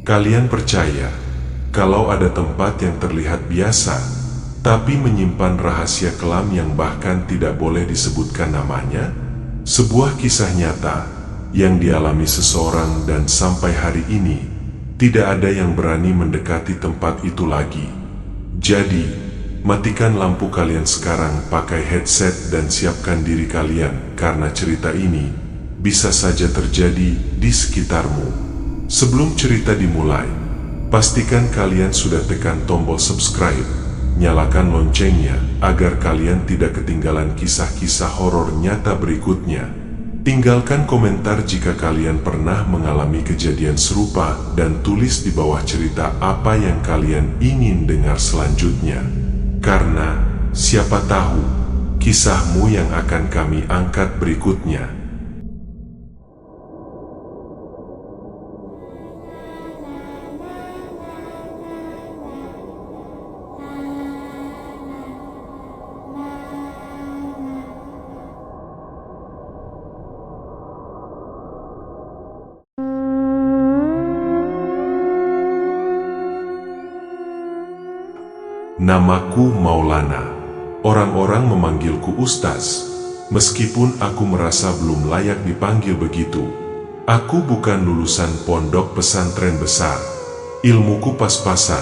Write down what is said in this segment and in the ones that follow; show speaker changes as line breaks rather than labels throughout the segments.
Kalian percaya kalau ada tempat yang terlihat biasa, tapi menyimpan rahasia kelam yang bahkan tidak boleh disebutkan namanya? Sebuah kisah nyata yang dialami seseorang, dan sampai hari ini tidak ada yang berani mendekati tempat itu lagi. Jadi, matikan lampu kalian sekarang, pakai headset dan siapkan diri kalian, karena cerita ini bisa saja terjadi di sekitarmu. Sebelum cerita dimulai, pastikan kalian sudah tekan tombol subscribe, nyalakan loncengnya agar kalian tidak ketinggalan kisah-kisah horor nyata berikutnya. Tinggalkan komentar jika kalian pernah mengalami kejadian serupa dan tulis di bawah cerita apa yang kalian ingin dengar selanjutnya. Karena siapa tahu kisahmu yang akan kami angkat berikutnya. Namaku Maulana. Orang-orang memanggilku Ustaz, meskipun aku merasa belum layak dipanggil begitu. Aku bukan lulusan pondok pesantren besar, ilmuku pas-pasan,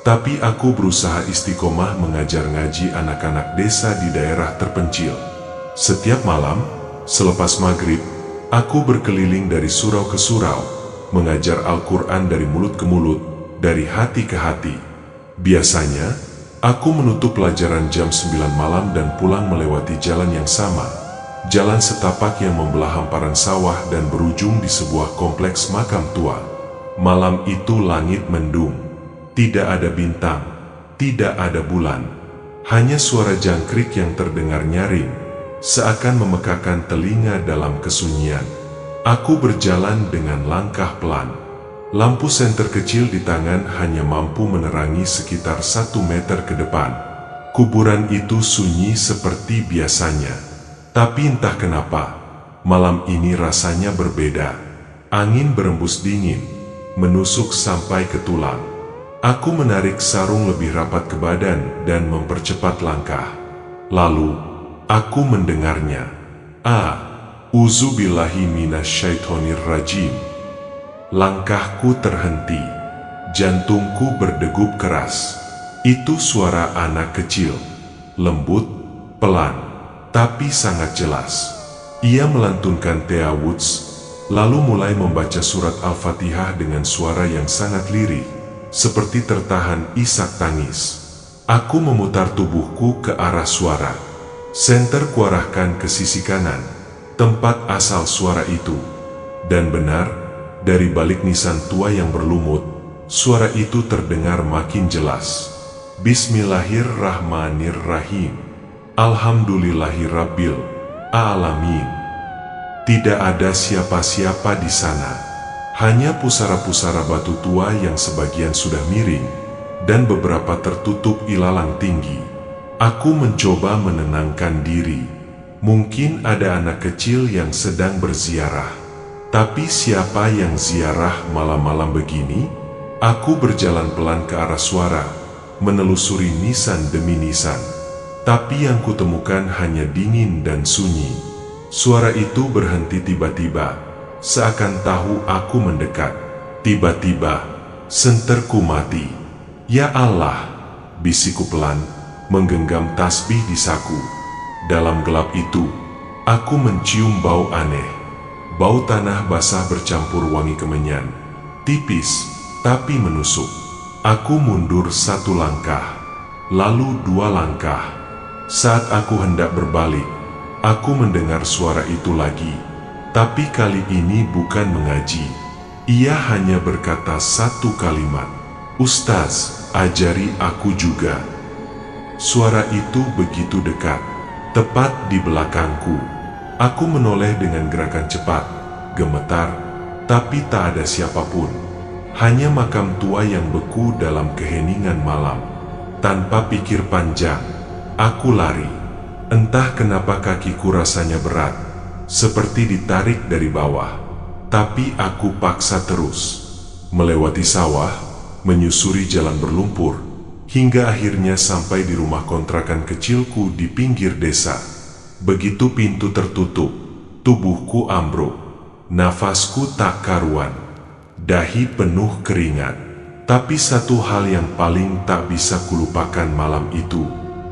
tapi aku berusaha istiqomah mengajar ngaji anak-anak desa di daerah terpencil. Setiap malam, selepas maghrib, aku berkeliling dari surau ke surau, mengajar Al-Quran dari mulut ke mulut, dari hati ke hati. Biasanya, aku menutup pelajaran jam 9 malam dan pulang melewati jalan yang sama. Jalan setapak yang membelah hamparan sawah dan berujung di sebuah kompleks makam tua. Malam itu langit mendung. Tidak ada bintang, tidak ada bulan. Hanya suara jangkrik yang terdengar nyaring, seakan memekakan telinga dalam kesunyian. Aku berjalan dengan langkah pelan. Lampu senter kecil di tangan hanya mampu menerangi sekitar 1 meter ke depan. Kuburan itu sunyi seperti biasanya. Tapi entah kenapa, malam ini rasanya berbeda. Angin berembus dingin, menusuk sampai ke tulang. Aku menarik sarung lebih rapat ke badan dan mempercepat langkah. Lalu, aku mendengarnya. Uzubillahi minasyaitonir rajim. Langkahku terhenti, jantungku berdegup keras. Itu suara anak kecil, lembut, pelan, tapi sangat jelas. Ia melantunkan ta'awudz, lalu mulai membaca surat Al-Fatihah dengan suara yang sangat lirih, seperti tertahan isak tangis. Aku memutar tubuhku ke arah suara. Senter kuarahkan ke sisi kanan, tempat asal suara itu. Dan benar, dari balik nisan tua yang berlumut, suara itu terdengar makin jelas. Bismillahirrahmanirrahim. Alhamdulillahirabbil alamin. Tidak ada siapa-siapa di sana. Hanya pusara-pusara batu tua yang sebagian sudah miring, dan beberapa tertutup ilalang tinggi. Aku mencoba menenangkan diri. Mungkin ada anak kecil yang sedang berziarah. Tapi siapa yang ziarah malam-malam begini? Aku berjalan pelan ke arah suara, menelusuri nisan demi nisan. Tapi yang kutemukan hanya dingin dan sunyi. Suara itu berhenti tiba-tiba, seakan tahu aku mendekat. Tiba-tiba, senterku mati. Ya Allah, bisikku pelan, menggenggam tasbih di saku. Dalam gelap itu, aku mencium bau aneh. Bau tanah basah bercampur wangi kemenyan, tipis tapi menusuk. Aku mundur 1 langkah, lalu 2 langkah. Saat aku hendak berbalik, aku mendengar suara itu lagi. Tapi kali ini bukan mengaji. Ia hanya berkata 1 kalimat, "Ustaz, ajari aku juga." Suara itu begitu dekat, tepat di belakangku. Aku menoleh dengan gerakan cepat, gemetar, tapi tak ada siapapun. Hanya makam tua yang beku dalam keheningan malam. Tanpa pikir panjang, aku lari. Entah kenapa kakiku rasanya berat, seperti ditarik dari bawah. Tapi aku paksa terus. melewati sawah, menyusuri jalan berlumpur, hingga akhirnya sampai di rumah kontrakan kecilku di pinggir desa. Begitu pintu tertutup, tubuhku ambruk, nafasku tak karuan, dahi penuh keringat. Tapi satu hal yang paling tak bisa kulupakan malam itu,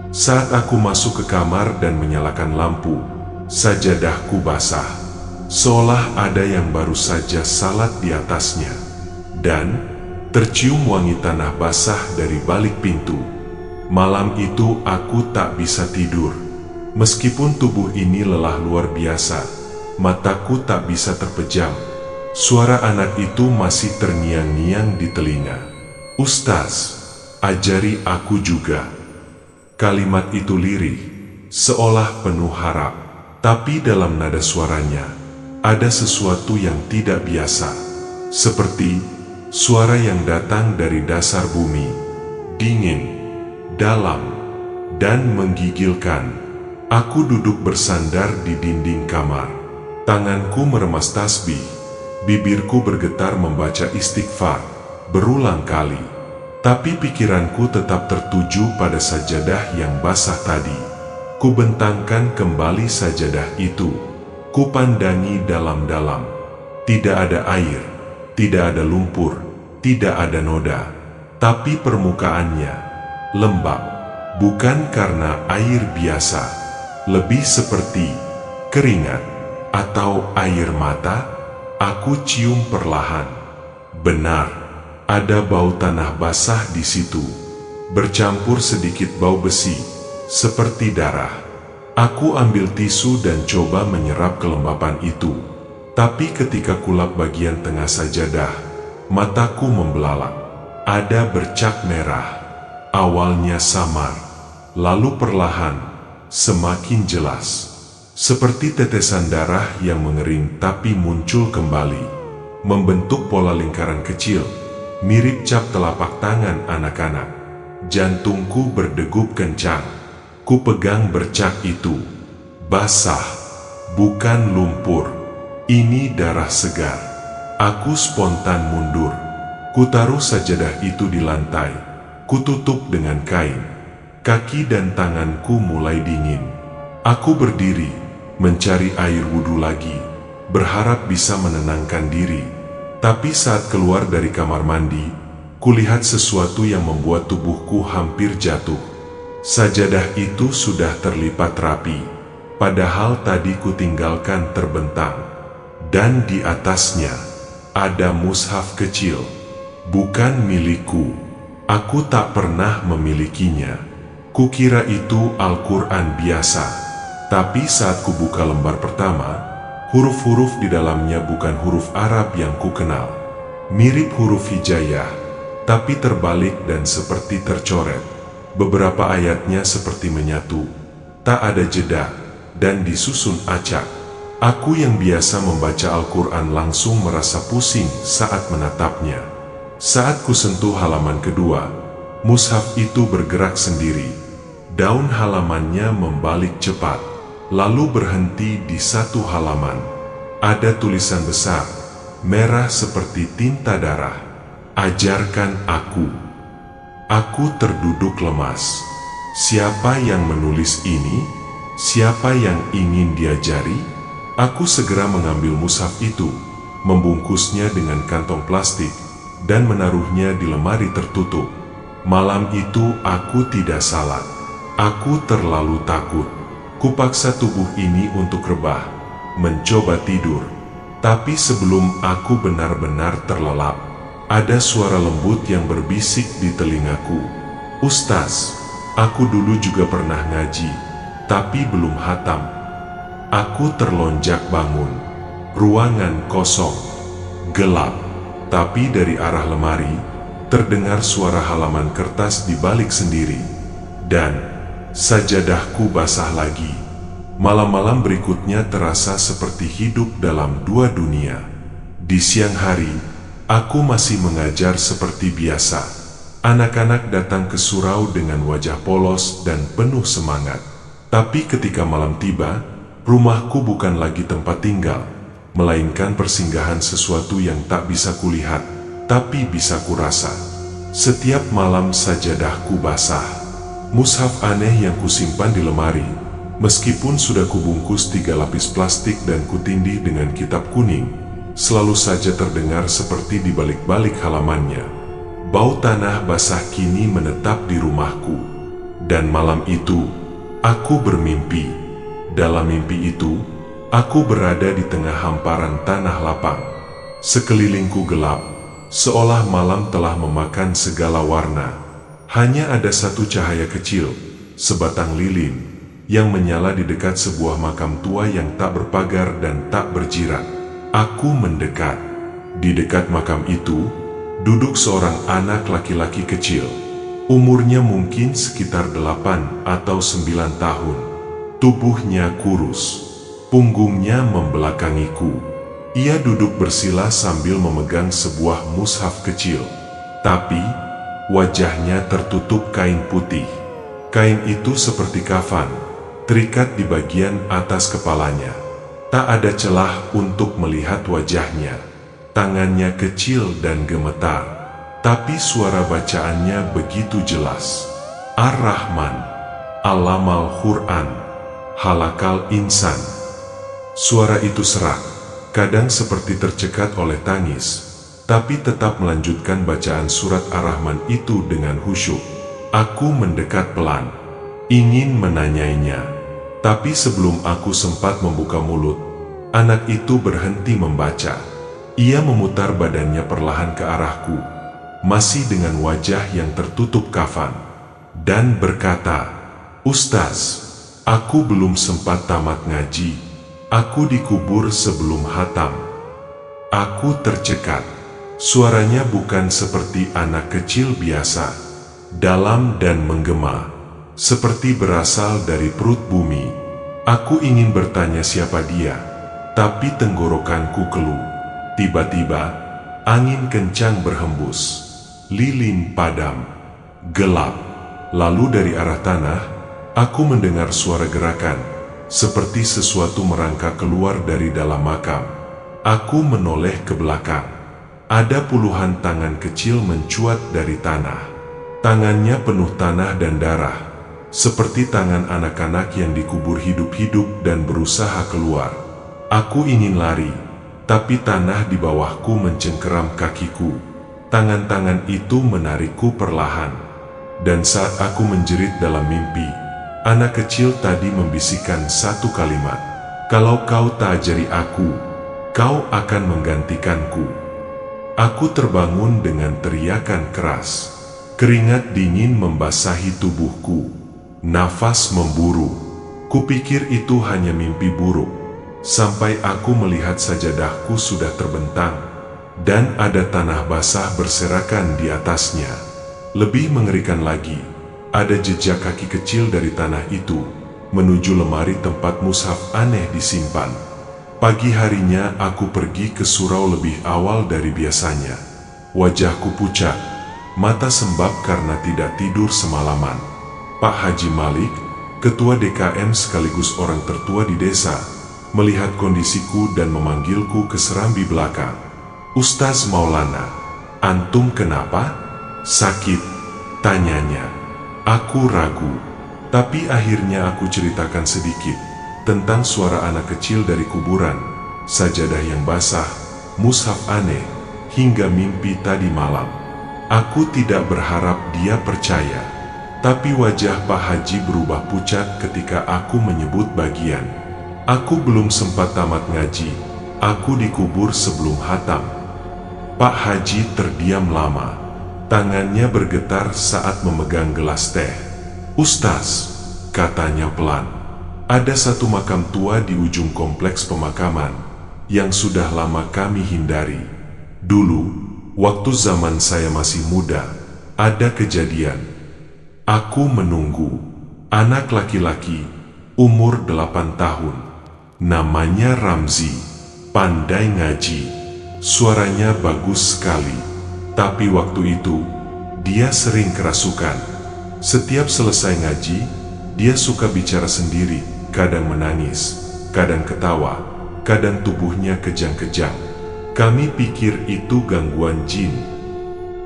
saat aku masuk ke kamar dan menyalakan lampu, sajadahku basah, seolah ada yang baru saja salat di atasnya, dan tercium wangi tanah basah dari balik pintu. Malam itu aku tak bisa tidur. Meskipun tubuh ini lelah luar biasa, mataku tak bisa terpejam. Suara anak itu masih terngiang-ngiang di telinga. "Ustaz, ajari aku juga." Kalimat itu lirih, seolah penuh harap. Tapi dalam nada suaranya, ada sesuatu yang tidak biasa. Seperti suara yang datang dari dasar bumi, dingin, dalam, dan menggigilkan. Aku duduk bersandar di dinding kamar. Tanganku meremas tasbih, bibirku bergetar membaca istighfar berulang kali. Tapi pikiranku tetap tertuju pada sajadah yang basah tadi. Ku bentangkan kembali sajadah itu. Ku pandangi dalam-dalam. Tidak ada air, tidak ada lumpur, tidak ada noda. Tapi permukaannya lembab, bukan karena air biasa, lebih seperti keringat atau air mata. Aku cium perlahan. Benar, ada bau tanah basah di situ, bercampur sedikit bau besi, seperti darah. Aku ambil tisu dan coba menyerap kelembapan itu. Tapi ketika kulap bagian tengah sajadah, mataku membelalak. Ada bercak merah. Awalnya samar, lalu perlahan, semakin jelas. Seperti tetesan darah yang mengering tapi muncul kembali, membentuk pola lingkaran kecil, mirip cap telapak tangan anak-anak. Jantungku berdegup kencang. Ku pegang bercak itu. Basah, bukan lumpur. Ini darah segar. Aku spontan mundur. Ku taruh sajadah itu di lantai. Ku tutup dengan kain. Kaki dan tanganku mulai dingin. Aku berdiri, mencari air wudhu lagi, berharap bisa menenangkan diri. Tapi saat keluar dari kamar mandi, kulihat sesuatu yang membuat tubuhku hampir jatuh. Sajadah itu sudah terlipat rapi, padahal tadi kutinggalkan terbentang. Dan di atasnya, ada mushaf kecil, bukan milikku. Aku tak pernah memilikinya. Kukira itu Al-Quran biasa. Tapi saat kubuka lembar pertama, huruf-huruf di dalamnya bukan huruf Arab yang kukenal. Mirip huruf hijaiyah, tapi terbalik dan seperti tercoret. Beberapa ayatnya seperti menyatu, tak ada jeda, dan disusun acak. Aku yang biasa membaca Al-Quran langsung merasa pusing saat menatapnya. Saat kusentuh halaman kedua, mushaf itu bergerak sendiri. Daun halamannya membalik cepat, lalu berhenti di satu halaman. Ada tulisan besar, merah seperti tinta darah. "Ajarkan aku." Aku terduduk lemas. Siapa yang menulis ini? Siapa yang ingin diajari? Aku segera mengambil mushaf itu, membungkusnya dengan kantong plastik, dan menaruhnya di lemari tertutup. Malam itu aku tidak salat. Aku terlalu takut. Kupaksa tubuh ini untuk rebah, mencoba tidur. Tapi sebelum aku benar-benar terlelap, ada suara lembut yang berbisik di telingaku. "Ustaz, aku dulu juga pernah ngaji, tapi belum hatam." Aku terlonjak bangun. Ruangan kosong, gelap. Tapi dari arah lemari, terdengar suara halaman kertas dibalik sendiri. Dan sajadahku basah lagi. Malam-malam berikutnya terasa seperti hidup dalam dua dunia. Di siang hari, aku masih mengajar seperti biasa. Anak-anak datang ke surau dengan wajah polos dan penuh semangat. Tapi ketika malam tiba, rumahku bukan lagi tempat tinggal, melainkan persinggahan sesuatu yang tak bisa kulihat. tapi bisa kurasa. Setiap malam sajadahku basah. Mushaf aneh yang kusimpan di lemari, meskipun sudah kubungkus 3 lapis plastik dan kutindih dengan kitab kuning, selalu saja terdengar seperti di balik-balik halamannya. Bau tanah basah kini menetap di rumahku. Dan malam itu, aku bermimpi. Dalam mimpi itu, aku berada di tengah hamparan tanah lapang. Sekelilingku gelap, seolah malam telah memakan segala warna. Hanya ada satu cahaya kecil, sebatang lilin, yang menyala di dekat sebuah makam tua yang tak berpagar dan tak berjirat. Aku mendekat. Di dekat makam itu, duduk seorang anak laki-laki kecil. Umurnya mungkin sekitar 8 atau 9 tahun. Tubuhnya kurus, punggungnya membelakangiku. Ia duduk bersila sambil memegang sebuah mushaf kecil. Tapi, wajahnya tertutup kain putih. Kain itu seperti kafan, terikat di bagian atas kepalanya. Tak ada celah untuk melihat wajahnya. Tangannya kecil dan gemetar, tapi suara bacaannya begitu jelas. Ar-Rahman, Allamal Quran, Halakal Insan. Suara itu serak, kadang seperti tercekat oleh tangis, tapi tetap melanjutkan bacaan surat Ar-Rahman itu dengan khusyuk. Aku mendekat pelan, ingin menanyainya, tapi sebelum aku sempat membuka mulut, anak itu berhenti membaca. Ia memutar badannya perlahan ke arahku, masih dengan wajah yang tertutup kafan, dan berkata, "Ustaz, aku belum sempat tamat ngaji. Aku dikubur sebelum hatam." Aku tercekat. Suaranya bukan seperti anak kecil biasa, dalam dan menggema, seperti berasal dari perut bumi. Aku ingin bertanya siapa dia, tapi tenggorokanku keluh. Tiba-tiba, angin kencang berhembus. Lilin padam, gelap. Lalu dari arah tanah, aku mendengar suara gerakan, seperti sesuatu merangkak keluar dari dalam makam. Aku menoleh ke belakang. Ada puluhan tangan kecil mencuat dari tanah. Tangannya penuh tanah dan darah, seperti tangan anak-anak yang dikubur hidup-hidup dan berusaha keluar. Aku ingin lari, tapi tanah di bawahku mencengkeram kakiku. Tangan-tangan itu menarikku perlahan. Dan saat aku menjerit dalam mimpi, anak kecil tadi membisikkan satu kalimat, "Kalau kau tak ajari aku, kau akan menggantikanku." Aku terbangun dengan teriakan keras. Keringat dingin membasahi tubuhku. Nafas memburu. Kupikir itu hanya mimpi buruk. Sampai aku melihat sajadahku sudah terbentang, dan ada tanah basah berserakan di atasnya. Lebih mengerikan lagi, ada jejak kaki kecil dari tanah itu, menuju lemari tempat mushaf aneh disimpan. Pagi harinya aku pergi ke surau lebih awal dari biasanya. Wajahku pucat, mata sembab karena tidak tidur semalaman. Pak Haji Malik, ketua DKM sekaligus orang tertua di desa, melihat kondisiku dan memanggilku ke serambi belakang. "Ustaz Maulana, antum kenapa? Sakit?" tanyanya. Aku ragu, tapi akhirnya aku ceritakan sedikit tentang suara anak kecil dari kuburan, sajadah yang basah, mushaf aneh, hingga mimpi tadi malam. Aku tidak berharap dia percaya, tapi wajah Pak Haji berubah pucat ketika aku menyebut bagian, "Aku belum sempat tamat ngaji, aku dikubur sebelum hatam." Pak Haji terdiam lama, tangannya bergetar saat memegang gelas teh. "Ustaz," katanya pelan, "ada satu makam tua di ujung kompleks pemakaman, yang sudah lama kami hindari. Dulu, waktu zaman saya masih muda, ada kejadian. Aku menunggu, anak laki-laki, umur 8 tahun. Namanya Ramzi, pandai ngaji, suaranya bagus sekali. Tapi waktu itu, dia sering kerasukan. Setiap selesai ngaji, dia suka bicara sendiri, kadang menangis, kadang ketawa, kadang tubuhnya kejang-kejang. Kami pikir itu gangguan jin,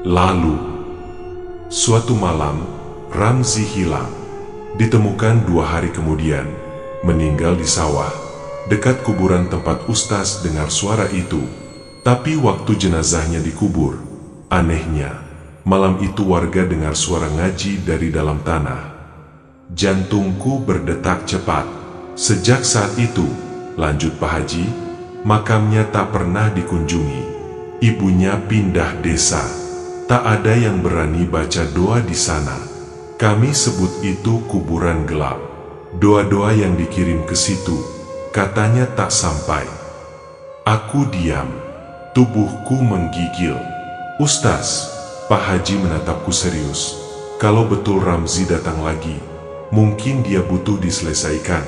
Lalu, suatu malam, Ramzi hilang. Ditemukan 2 hari kemudian, meninggal di sawah, dekat kuburan tempat Ustaz dengar suara itu. Tapi waktu jenazahnya dikubur, anehnya, malam itu warga dengar suara ngaji dari dalam tanah. Jantungku berdetak cepat. Sejak saat itu, lanjut Pak Haji, makamnya tak pernah dikunjungi. Ibunya pindah desa. Tak ada yang berani baca doa di sana. Kami sebut itu kuburan gelap. Doa-doa yang dikirim ke situ, katanya tak sampai. Aku diam. Tubuhku menggigil. Ustaz, Pak Haji menatapku serius. Kalau betul Ramzi datang lagi, mungkin dia butuh diselesaikan.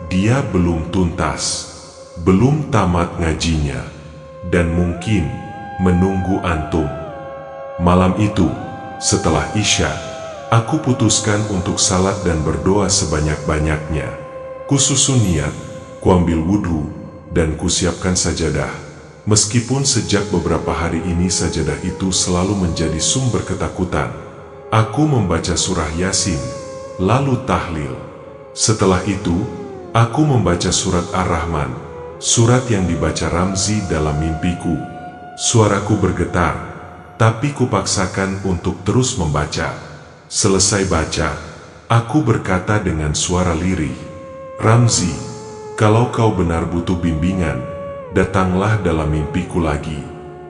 Dia belum tuntas, belum tamat ngajinya, dan mungkin menunggu antum. Malam itu, setelah Isya, aku putuskan untuk salat dan berdoa sebanyak-banyaknya. Kususun niat, kuambil wudhu, dan kusiapkan sajadah. Meskipun sejak beberapa hari ini sajadah itu selalu menjadi sumber ketakutan. Aku membaca surah Yasin, lalu tahlil. Setelah itu, aku membaca surat Ar-Rahman, surat yang dibaca Ramzi dalam mimpiku. Suaraku bergetar, tapi kupaksakan untuk terus membaca. Selesai baca, aku berkata dengan suara lirih, Ramzi, kalau kau benar butuh bimbingan, datanglah dalam mimpiku lagi.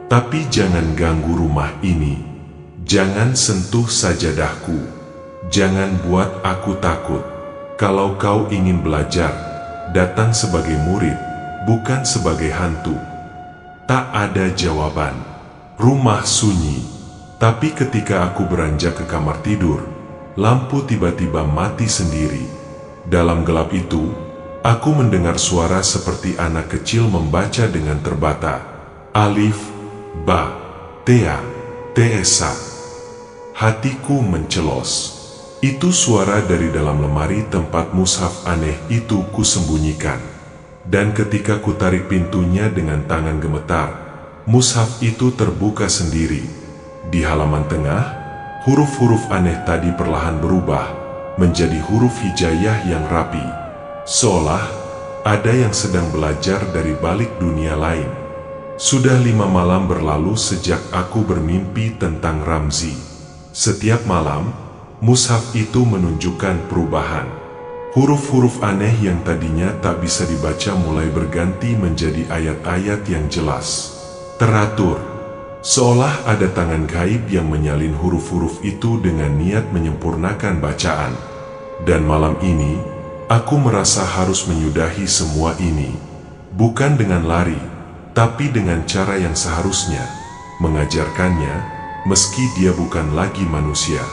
Tapi jangan ganggu rumah ini. Jangan sentuh sajadahku. Jangan buat aku takut. Kalau kau ingin belajar, datang sebagai murid, bukan sebagai hantu. Tak ada jawaban. Rumah sunyi. Tapi ketika aku beranjak ke kamar tidur, lampu tiba-tiba mati sendiri. Dalam gelap itu, aku mendengar suara seperti anak kecil membaca dengan terbata. Alif, Ba, Tea, Teesa. Hatiku mencelos. Itu suara dari dalam lemari tempat mushaf aneh itu kusembunyikan. Dan ketika kutarik pintunya dengan tangan gemetar, mushaf itu terbuka sendiri. Di halaman tengah, huruf-huruf aneh tadi perlahan berubah menjadi huruf hijaiyah yang rapi. Seolah ada yang sedang belajar dari balik dunia lain. Sudah 5 malam berlalu sejak aku bermimpi tentang Ramzi. Setiap malam, mushaf itu menunjukkan perubahan. Huruf-huruf aneh yang tadinya tak bisa dibaca mulai berganti menjadi ayat-ayat yang jelas, teratur. Seolah ada tangan gaib yang menyalin huruf-huruf itu dengan niat menyempurnakan bacaan. Dan malam ini, aku merasa harus menyudahi semua ini. Bukan dengan lari, tapi dengan cara yang seharusnya. Mengajarkannya, meski dia bukan lagi manusia.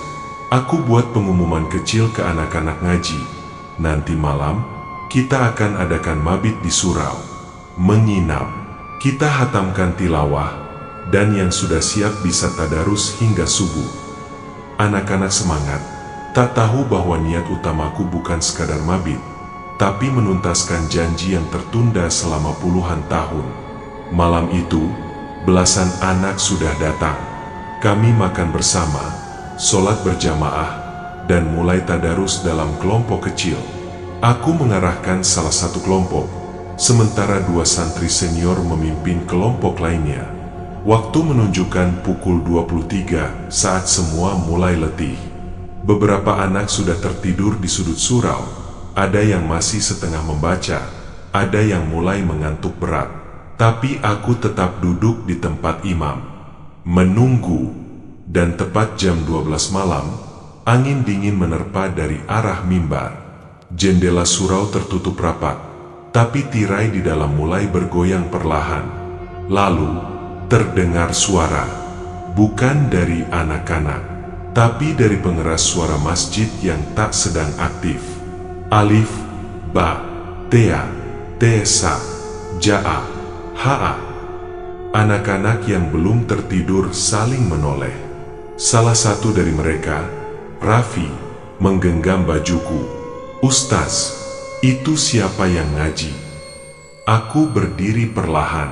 Aku buat pengumuman kecil ke anak-anak ngaji. Nanti malam, kita akan adakan mabit di surau. Menginap, kita hatamkan tilawah, dan yang sudah siap bisa tadarus hingga subuh. Anak-anak semangat, tak tahu bahwa niat utamaku bukan sekadar mabit, tapi menuntaskan janji yang tertunda selama puluhan tahun. Malam itu, belasan anak sudah datang. Kami makan bersama, sholat berjamaah, dan mulai tadarus dalam kelompok kecil. Aku mengarahkan salah satu kelompok, sementara 2 santri senior memimpin kelompok lainnya. Waktu menunjukkan pukul 23 saat semua mulai letih. Beberapa anak sudah tertidur di sudut surau, ada yang masih setengah membaca, ada yang mulai mengantuk berat. Tapi aku tetap duduk di tempat imam, menunggu, dan tepat jam 12 malam, angin dingin menerpa dari arah mimbar. Jendela surau tertutup rapat, tapi tirai di dalam mulai bergoyang perlahan. Lalu, terdengar suara, bukan dari anak-anak, tapi dari pengeras suara masjid yang tak sedang aktif. Alif, Ba, Tea, Teesa, Jaa, Haa. Anak-anak yang belum tertidur saling menoleh. Salah satu dari mereka, Raffi, menggenggam bajuku. Ustaz, itu siapa yang ngaji? Aku berdiri perlahan.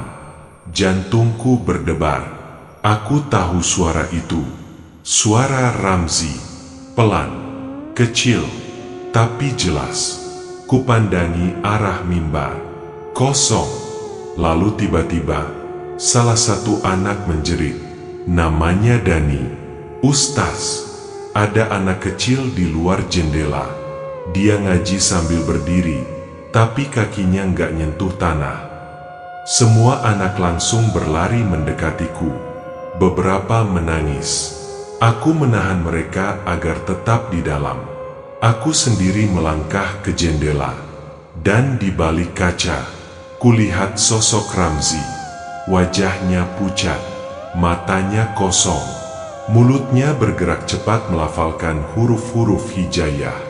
Jantungku berdebar. Aku tahu suara itu. Suara Ramzi. Pelan, kecil, tapi jelas. Kupandangi arah mimbar. Kosong. Lalu tiba-tiba, salah satu anak menjerit. Namanya Dani. Ustaz, ada anak kecil di luar jendela. Dia ngaji sambil berdiri, tapi kakinya nggak nyentuh tanah. Semua anak langsung berlari mendekatiku. Beberapa menangis. Aku menahan mereka agar tetap di dalam. Aku sendiri melangkah ke jendela. Dan di balik kaca, kulihat sosok Ramzi. Wajahnya pucat, matanya kosong. Mulutnya bergerak cepat melafalkan huruf-huruf hijaiyah.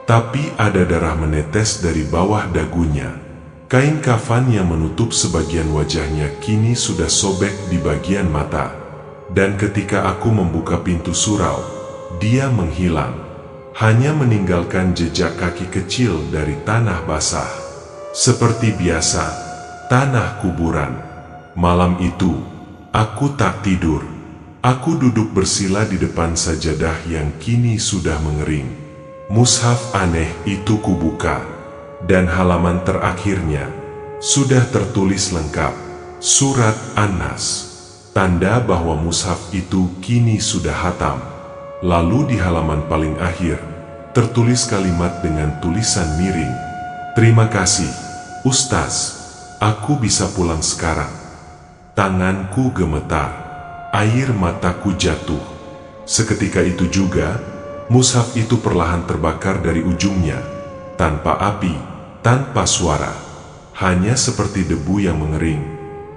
Tapi ada darah menetes dari bawah dagunya. Kain kafan yang menutup sebagian wajahnya kini sudah sobek di bagian mata. Dan ketika aku membuka pintu surau, dia menghilang. Hanya meninggalkan jejak kaki kecil dari tanah basah. Seperti biasa, tanah kuburan. Malam itu, aku tak tidur. Aku duduk bersila di depan sajadah yang kini sudah mengering. Mushaf aneh itu kubuka, dan halaman terakhirnya sudah tertulis lengkap, Surat An-Nas. Tanda bahwa mushaf itu kini sudah hatam. Lalu di halaman paling akhir, tertulis kalimat dengan tulisan miring. Terima kasih, Ustaz. Aku bisa pulang sekarang. Tanganku gemetar. Air mataku jatuh. Seketika itu juga, mushaf itu perlahan terbakar dari ujungnya. Tanpa api, tanpa suara. Hanya seperti debu yang mengering,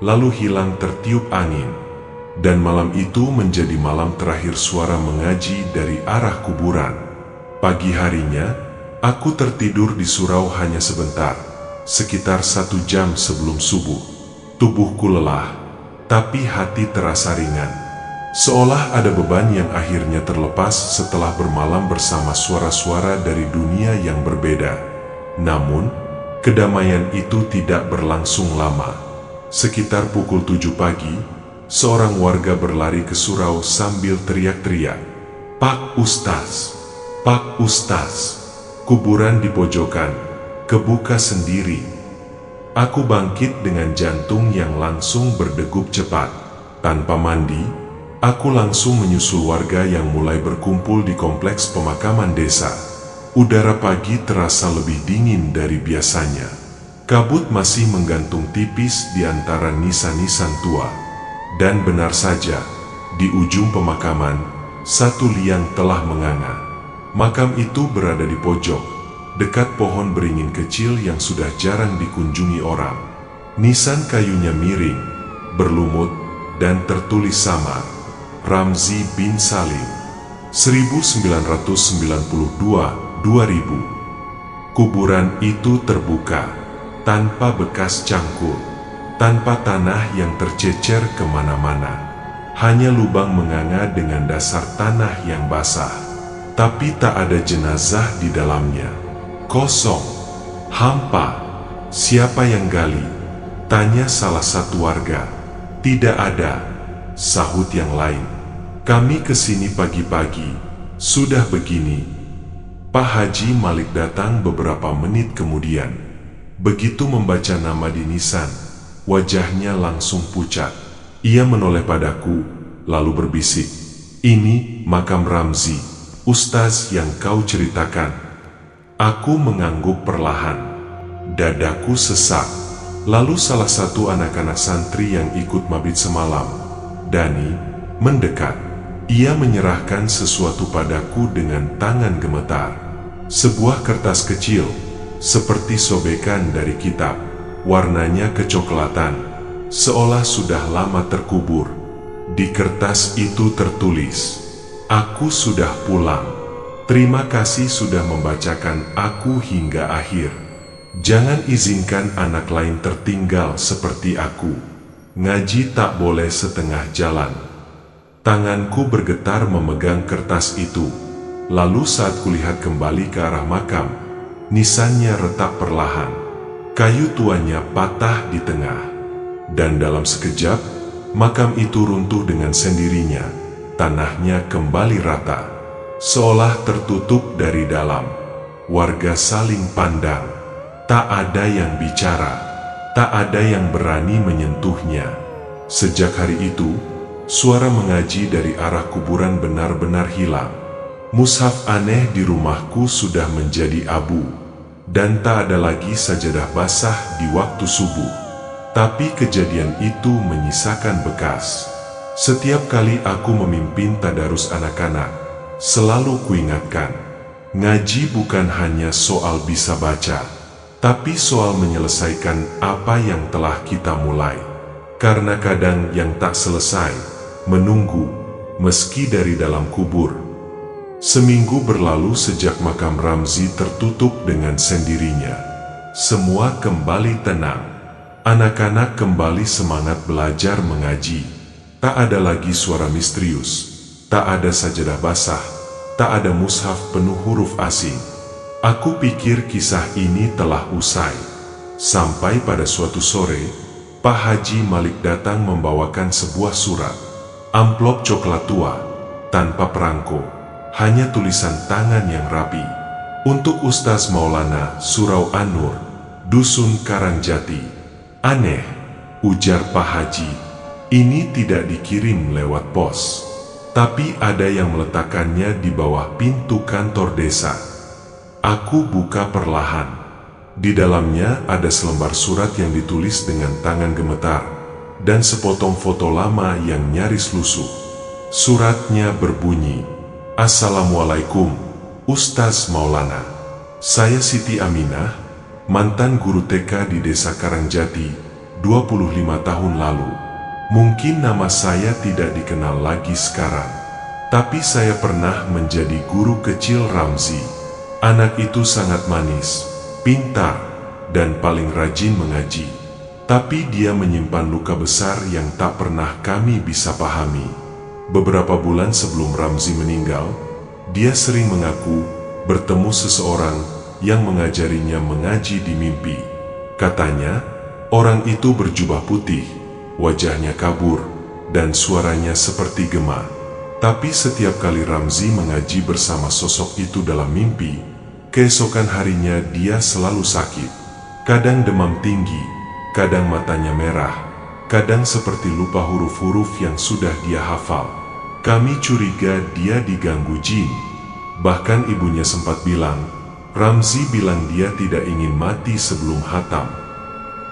lalu hilang tertiup angin. Dan malam itu menjadi malam terakhir suara mengaji dari arah kuburan. Pagi harinya, aku tertidur di surau hanya sebentar, sekitar 1 jam sebelum subuh. Tubuhku lelah, tapi hati terasa ringan. Seolah ada beban yang akhirnya terlepas setelah bermalam bersama suara-suara dari dunia yang berbeda. Namun, kedamaian itu tidak berlangsung lama. Sekitar pukul 7 pagi, seorang warga berlari ke surau sambil teriak-teriak, "Pak Ustaz! Pak Ustaz! Kuburan di pojokan, kebuka sendiri." Aku bangkit dengan jantung yang langsung berdegup cepat. Tanpa mandi, aku langsung menyusul warga yang mulai berkumpul di kompleks pemakaman desa. Udara pagi terasa lebih dingin dari biasanya. Kabut masih menggantung tipis di antara nisan-nisan tua. Dan benar saja, di ujung pemakaman, satu liang telah menganga. Makam itu berada di pojok, dekat pohon beringin kecil yang sudah jarang dikunjungi orang. Nisan kayunya miring, berlumut, dan tertulis samar, Ramzi bin Salim, 1992-2000. Kuburan itu terbuka, tanpa bekas cangkul, tanpa tanah yang tercecer kemana-mana. Hanya lubang menganga dengan dasar tanah yang basah. Tapi tak ada jenazah di dalamnya. Kosong, hampa. Siapa yang gali? Tanya salah satu warga. Tidak ada, sahut yang lain. Kami kesini pagi-pagi, sudah begini. Pak Haji Malik datang beberapa menit kemudian. Begitu membaca nama di nisan, wajahnya langsung pucat. Ia menoleh padaku, lalu berbisik, "Ini makam Ramzi, Ustaz yang kau ceritakan." Aku mengangguk perlahan. Dadaku sesak. Lalu salah satu anak-anak santri yang ikut mabit semalam, Dani, mendekat. Ia menyerahkan sesuatu padaku dengan tangan gemetar. Sebuah kertas kecil, seperti sobekan dari kitab. Warnanya kecoklatan, seolah sudah lama terkubur. Di kertas itu tertulis, "Aku sudah pulang. Terima kasih sudah membacakan aku hingga akhir. Jangan izinkan anak lain tertinggal seperti aku. Ngaji tak boleh setengah jalan." Tanganku bergetar memegang kertas itu. Lalu saat kulihat kembali ke arah makam, nisannya retak perlahan. Kayu tuanya patah di tengah, dan dalam sekejap, makam itu runtuh dengan sendirinya. Tanahnya kembali rata, seolah tertutup dari dalam. Warga saling pandang. Tak ada yang bicara, tak ada yang berani menyentuhnya. Sejak hari itu, suara mengaji dari arah kuburan benar-benar hilang. Mushaf aneh di rumahku sudah menjadi abu, dan tak ada lagi sajadah basah di waktu subuh. Tapi kejadian itu menyisakan bekas. Setiap kali aku memimpin tadarus anak-anak, selalu kuingatkan, ngaji bukan hanya soal bisa baca, tapi soal menyelesaikan apa yang telah kita mulai. Karena kadang yang tak selesai, menunggu, meski dari dalam kubur. Seminggu berlalu sejak makam Ramzi tertutup dengan sendirinya. Semua kembali tenang. Anak-anak kembali semangat belajar mengaji. Tak ada lagi suara misterius, tak ada sajadah basah, tak ada mushaf penuh huruf asing. Aku pikir kisah ini telah usai. Sampai pada suatu sore, Pak Haji Malik datang membawakan sebuah surat. Amplop coklat tua, tanpa perangko, hanya tulisan tangan yang rapi. Untuk Ustaz Maulana Surau An-Nur, Dusun Karangjati. Aneh, ujar Pak Haji, ini tidak dikirim lewat pos, tapi ada yang meletakkannya di bawah pintu kantor desa. Aku buka perlahan. Di dalamnya ada selembar surat yang ditulis dengan tangan gemetar, dan sepotong foto lama yang nyaris lusuh. Suratnya berbunyi, Assalamualaikum, Ustaz Maulana. Saya Siti Aminah, mantan guru TK di Desa Karangjati, 25 tahun lalu. Mungkin nama saya tidak dikenal lagi sekarang, tapi saya pernah menjadi guru kecil Ramzi. Anak itu sangat manis, pintar, dan paling rajin mengaji. Tapi dia menyimpan luka besar yang tak pernah kami bisa pahami. Beberapa bulan sebelum Ramzi meninggal, dia sering mengaku bertemu seseorang yang mengajarinya mengaji di mimpi. Katanya, orang itu berjubah putih, wajahnya kabur, dan suaranya seperti gema. Tapi setiap kali Ramzi mengaji bersama sosok itu dalam mimpi, keesokan harinya dia selalu sakit. Kadang demam tinggi, kadang matanya merah, kadang seperti lupa huruf-huruf yang sudah dia hafal. Kami curiga dia diganggu jin. Bahkan ibunya sempat bilang, Ramzi bilang dia tidak ingin mati sebelum khatam.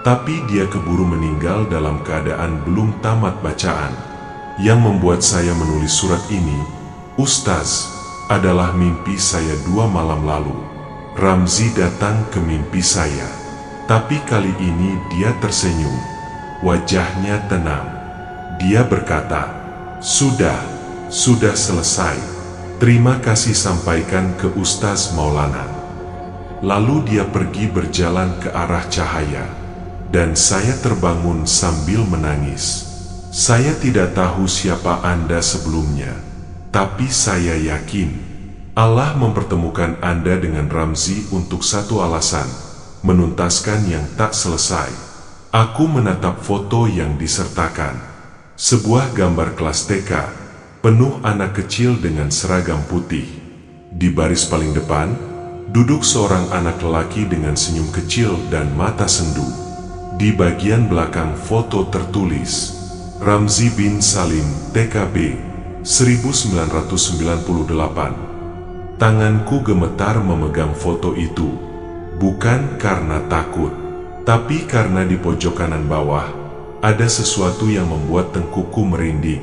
Tapi dia keburu meninggal dalam keadaan belum tamat bacaan. Yang membuat saya menulis surat ini, Ustaz, adalah mimpi saya 2 malam lalu. Ramzi datang ke mimpi saya, tapi kali ini dia tersenyum. Wajahnya tenang. Dia berkata, sudah selesai. Terima kasih sampaikan ke Ustaz Maulana. Lalu dia pergi berjalan ke arah cahaya, dan saya terbangun sambil menangis. Saya tidak tahu siapa Anda sebelumnya, tapi saya yakin Allah mempertemukan Anda dengan Ramzi untuk satu alasan, menuntaskan yang tak selesai. Aku menatap foto yang disertakan. Sebuah gambar kelas TK, penuh anak kecil dengan seragam putih. Di baris paling depan, duduk seorang anak lelaki dengan senyum kecil dan mata sendu. Di bagian belakang foto tertulis, Ramzi bin Salim, TKB, 1998. Tanganku gemetar memegang foto itu, bukan karena takut, tapi karena di pojok kanan bawah, ada sesuatu yang membuat tengkukku merinding.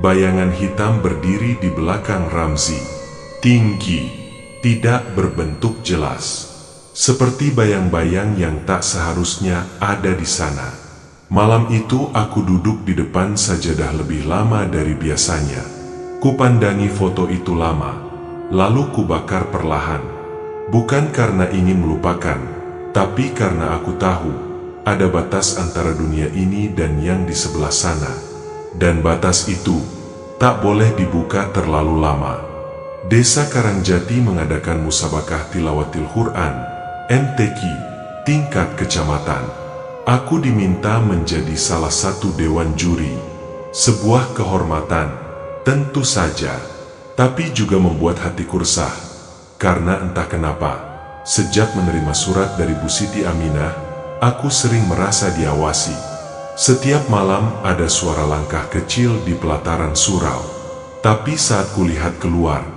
Bayangan hitam berdiri di belakang Ramzi, tinggi, tidak berbentuk jelas, seperti bayang-bayang yang tak seharusnya ada di sana. Malam itu aku duduk di depan sajadah lebih lama dari biasanya. Kupandangi foto itu lama, lalu kubakar perlahan. Bukan karena ingin melupakan, tapi karena aku tahu ada batas antara dunia ini dan yang di sebelah sana. Dan batas itu tak boleh dibuka terlalu lama. Desa Karangjati mengadakan musabakah tilawatil Quran, MTQ, tingkat kecamatan. Aku diminta menjadi salah satu dewan juri. Sebuah kehormatan, tentu saja, tapi juga membuat hatiku resah. Karena entah kenapa, sejak menerima surat dari Bu Siti Aminah, aku sering merasa diawasi. Setiap malam ada suara langkah kecil di pelataran surau. Tapi saat kulihat keluar,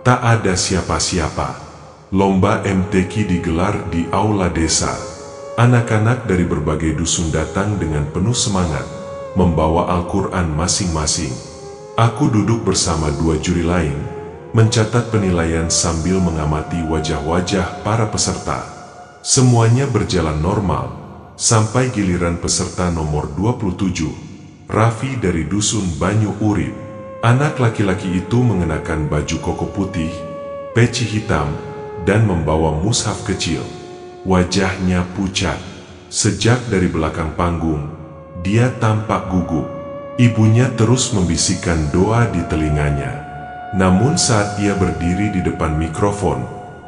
tak ada siapa-siapa. Lomba MTQ digelar di aula desa. Anak-anak dari berbagai dusun datang dengan penuh semangat, membawa Al-Quran masing-masing. Aku duduk bersama dua juri lain, mencatat penilaian sambil mengamati wajah-wajah para peserta. Semuanya berjalan normal, sampai giliran peserta nomor 27, Raffi dari dusun Banyu Urip. Anak laki-laki itu mengenakan baju koko putih, peci hitam, dan membawa mushaf kecil. Wajahnya pucat. Sejak dari belakang panggung, dia tampak gugup. Ibunya terus membisikkan doa di telinganya. Namun saat ia berdiri di depan mikrofon,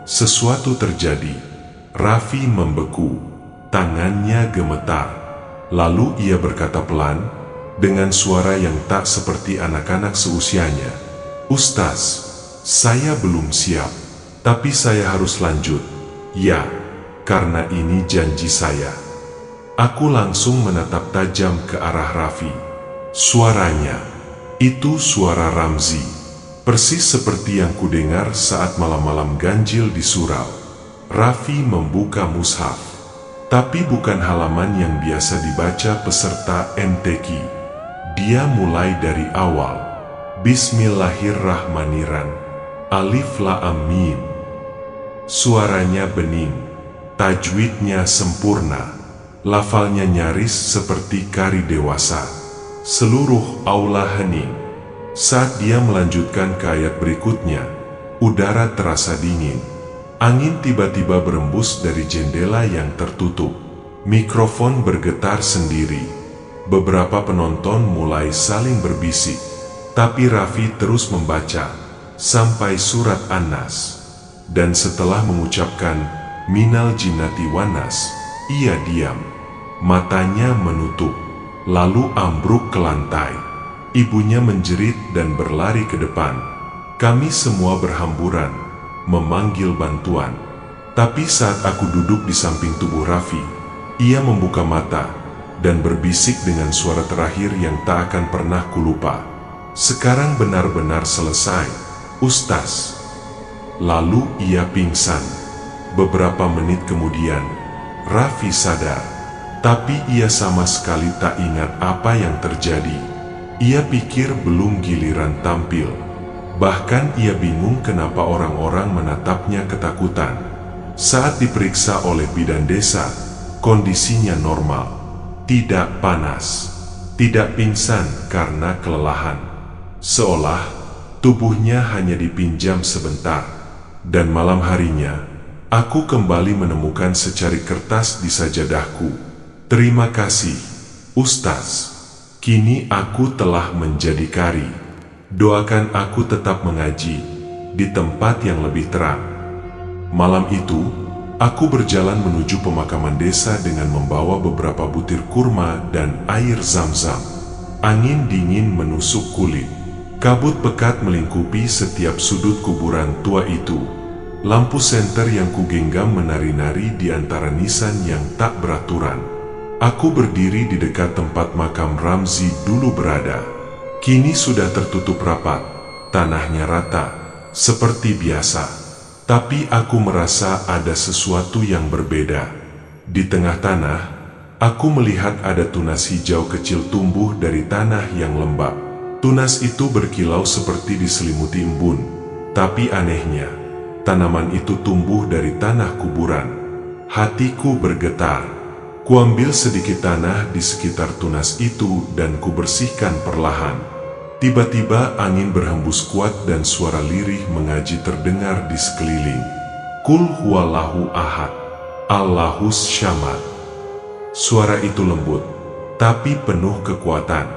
sesuatu terjadi. Raffi membeku, tangannya gemetar. Lalu ia berkata pelan, dengan suara yang tak seperti anak-anak seusianya, "Ustaz, saya belum siap, tapi saya harus lanjut. Ya, karena ini janji saya." Aku langsung menatap tajam ke arah Raffi. Suaranya, itu suara Ramzi. Persis seperti yang kudengar saat malam-malam ganjil di surau. Raffi membuka mushaf. Tapi bukan halaman yang biasa dibaca peserta MTQ. Dia mulai dari awal. Bismillahirrahmanirrahim. Alif Lam Mim. Suaranya bening, tajwidnya sempurna, lafalnya nyaris seperti kari dewasa. Seluruh aula hening. Saat dia melanjutkan ke ayat berikutnya, udara terasa dingin. Angin tiba-tiba berembus dari jendela yang tertutup. Mikrofon bergetar sendiri. Beberapa penonton mulai saling berbisik, tapi Raffi terus membaca sampai surat An-Nas. Dan setelah mengucapkan Minal Jinnati Wanas, ia diam. Matanya menutup, lalu ambruk ke lantai. Ibunya menjerit dan berlari ke depan. Kami semua berhamburan, memanggil bantuan. Tapi saat aku duduk di samping tubuh Raffi, ia membuka mata dan berbisik dengan suara terakhir yang tak akan pernah kulupa. "Sekarang benar-benar selesai, Ustaz." Lalu ia pingsan. Beberapa menit kemudian, Raffi sadar. Tapi ia sama sekali tak ingat apa yang terjadi. Ia pikir belum giliran tampil. Bahkan ia bingung kenapa orang-orang menatapnya ketakutan. Saat diperiksa oleh bidan desa, kondisinya normal. Tidak panas, tidak pingsan karena kelelahan. Seolah tubuhnya hanya dipinjam sebentar. Dan malam harinya, aku kembali menemukan secari kertas di sajadahku. "Terima kasih, Ustaz. Kini aku telah menjadi kari. Doakan aku tetap mengaji di tempat yang lebih terang." Malam itu, aku berjalan menuju pemakaman desa dengan membawa beberapa butir kurma dan air zam-zam. Angin dingin menusuk kulit. Kabut pekat melingkupi setiap sudut kuburan tua itu. Lampu senter yang kugenggam menari-nari di antara nisan yang tak beraturan. Aku berdiri di dekat tempat makam Ramzi dulu berada. Kini sudah tertutup rapat, tanahnya rata, seperti biasa. Tapi aku merasa ada sesuatu yang berbeda. Di tengah tanah, aku melihat ada tunas hijau kecil tumbuh dari tanah yang lembab. Tunas itu berkilau seperti diselimuti embun. Tapi anehnya, tanaman itu tumbuh dari tanah kuburan. Hatiku bergetar. Kuambil sedikit tanah di sekitar tunas itu dan kubersihkan perlahan. Tiba-tiba angin berhembus kuat dan suara lirih mengaji terdengar di sekeliling. "Qul huwallahu ahad, Allahus syamad." Suara itu lembut, tapi penuh kekuatan.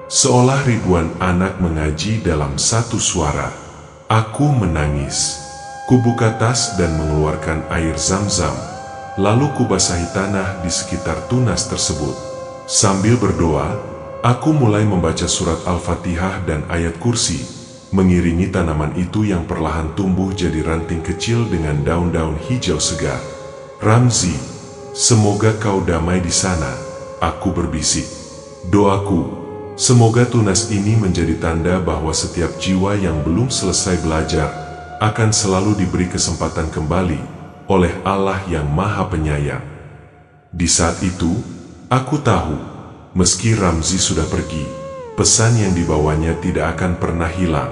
Seolah ribuan anak mengaji dalam satu suara. Aku menangis. Kubuka tas dan mengeluarkan air zam-zam. Lalu kubasahi tanah di sekitar tunas tersebut. Sambil berdoa, Aku mulai membaca surat Al-Fatihah dan ayat kursi, mengiringi tanaman itu yang perlahan tumbuh jadi ranting kecil dengan daun-daun hijau segar. "Ramzi, semoga kau damai di sana," aku berbisik. Doaku, semoga tunas ini menjadi tanda bahwa setiap jiwa yang belum selesai belajar akan selalu diberi kesempatan kembali oleh Allah yang Maha Penyayang. Di saat itu, aku tahu, meski Ramzi sudah pergi, pesan yang dibawanya tidak akan pernah hilang.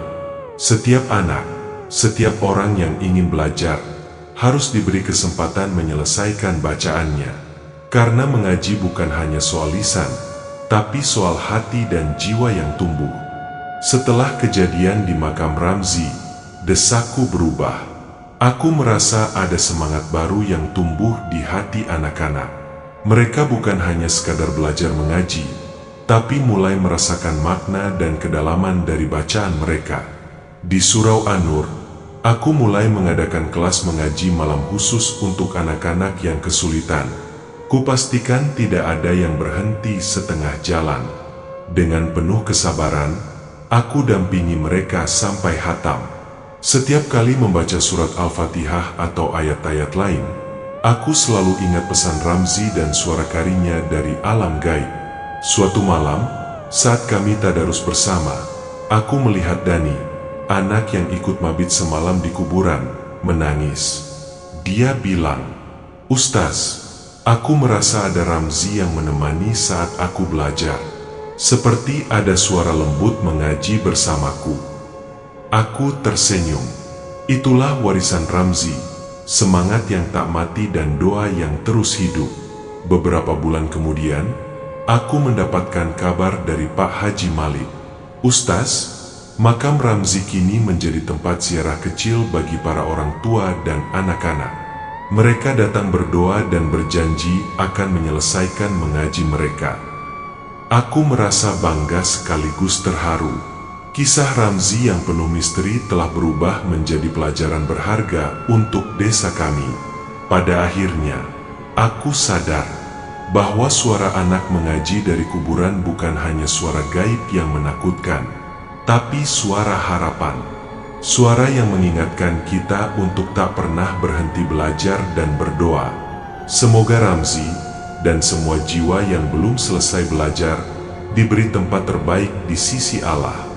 Setiap anak, setiap orang yang ingin belajar, harus diberi kesempatan menyelesaikan bacaannya. Karena mengaji bukan hanya soal lisan, tapi soal hati dan jiwa yang tumbuh. Setelah kejadian di makam Ramzi, desaku berubah. Aku merasa ada semangat baru yang tumbuh di hati anak-anak. Mereka bukan hanya sekadar belajar mengaji, tapi mulai merasakan makna dan kedalaman dari bacaan mereka. Di Surau An-Nur, aku mulai mengadakan kelas mengaji malam khusus untuk anak-anak yang kesulitan. Kupastikan tidak ada yang berhenti setengah jalan. Dengan penuh kesabaran, aku dampingi mereka sampai khatam. Setiap kali membaca surat Al-Fatihah atau ayat-ayat lain, aku selalu ingat pesan Ramzi dan suara karinya dari alam gaib. Suatu malam, saat kami tadarus bersama, aku melihat Dani, anak yang ikut mabit semalam di kuburan, menangis. Dia bilang, "Ustaz, aku merasa ada Ramzi yang menemani saat aku belajar. Seperti ada suara lembut mengaji bersamaku." Aku tersenyum. Itulah warisan Ramzi, semangat yang tak mati dan doa yang terus hidup. Beberapa bulan kemudian, aku mendapatkan kabar dari Pak Haji Malik. "Ustaz, makam Ramzi kini menjadi tempat ziarah kecil bagi para orang tua dan anak-anak. Mereka datang berdoa dan berjanji akan menyelesaikan mengaji mereka." Aku merasa bangga sekaligus terharu. Kisah Ramzi yang penuh misteri telah berubah menjadi pelajaran berharga untuk desa kami. Pada akhirnya, aku sadar bahwa suara anak mengaji dari kuburan bukan hanya suara gaib yang menakutkan, tapi suara harapan. Suara yang mengingatkan kita untuk tak pernah berhenti belajar dan berdoa. Semoga Ramzi dan semua jiwa yang belum selesai belajar diberi tempat terbaik di sisi Allah.